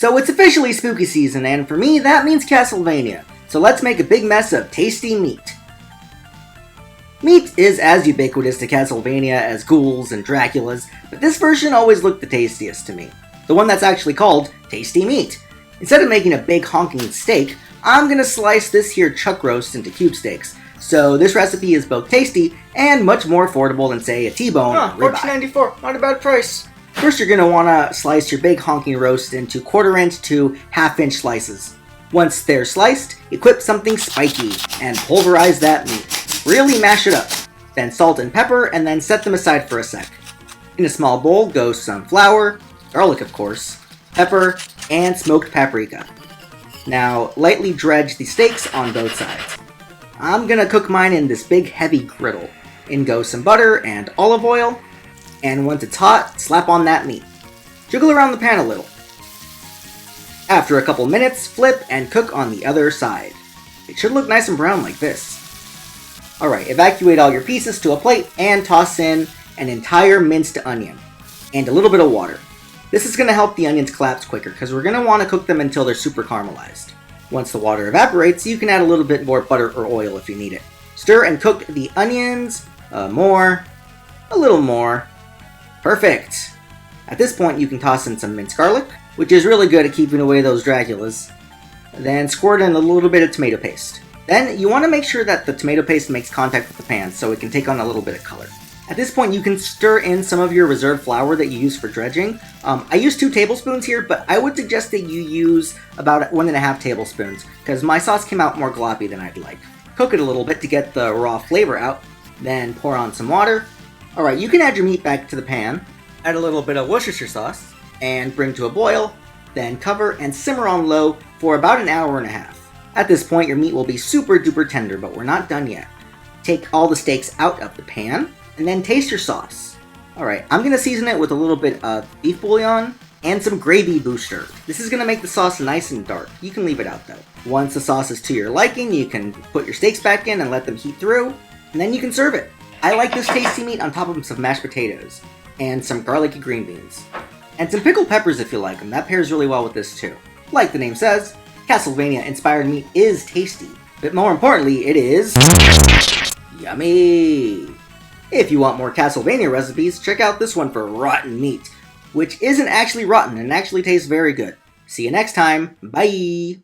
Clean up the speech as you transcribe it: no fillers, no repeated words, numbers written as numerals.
So it's officially spooky season, and for me, that means Castlevania. So let's make a big mess of tasty meat. Meat is as ubiquitous to Castlevania as ghouls and Draculas, but this version always looked the tastiest to me. The one that's actually called Tasty Meat. Instead of making a big honking steak, I'm gonna slice this here chuck roast into cube steaks. So this recipe is both tasty and much more affordable than, say, a T-bone or ribeye. $14.94, not a bad price. First, you're gonna wanna slice your big honking roast into 1/4" to 1/2" slices. Once they're sliced, equip something spiky and pulverize that meat. Really mash it up. Then salt and pepper, and then set them aside for a sec. In a small bowl go some flour, garlic of course, pepper, and smoked paprika. Now, lightly dredge the steaks on both sides. I'm gonna cook mine in this big heavy griddle. In go some butter and olive oil, and once it's hot, slap on that meat. Jiggle around the pan a little. After a couple minutes, flip and cook on the other side. It should look nice and brown like this. Alright, evacuate all your pieces to a plate and toss in an entire minced onion and a little bit of water. This is going to help the onions collapse quicker because we're going to want to cook them until they're super caramelized. Once the water evaporates, you can add a little bit more butter or oil if you need it. Stir and cook the onions, a little more. Perfect! At this point, you can toss in some minced garlic, which is really good at keeping away those Draculas. Then squirt in a little bit of tomato paste. Then you want to make sure that the tomato paste makes contact with the pan so it can take on a little bit of color. At this point, you can stir in some of your reserved flour that you use for dredging. I use 2 tablespoons here, but I would suggest that you use about 1.5 tablespoons, because my sauce came out more gloppy than I'd like. Cook it a little bit to get the raw flavor out, then pour on some water. Alright, you can add your meat back to the pan, add a little bit of Worcestershire sauce, and bring to a boil, then cover and simmer on low for about 1.5 hours. At this point, your meat will be super duper tender, but we're not done yet. Take all the steaks out of the pan, and then taste your sauce. Alright, I'm going to season it with a little bit of beef bouillon and some gravy booster. This is going to make the sauce nice and dark. You can leave it out though. Once the sauce is to your liking, you can put your steaks back in and let them heat through, and then you can serve it. I like this tasty meat on top of some mashed potatoes, and some garlicky green beans. And some pickled peppers if you like them, that pairs really well with this too. Like the name says, Castlevania-inspired meat is tasty, but more importantly, it is yummy! If you want more Castlevania recipes, check out this one for rotten meat, which isn't actually rotten and actually tastes very good. See you next time, bye!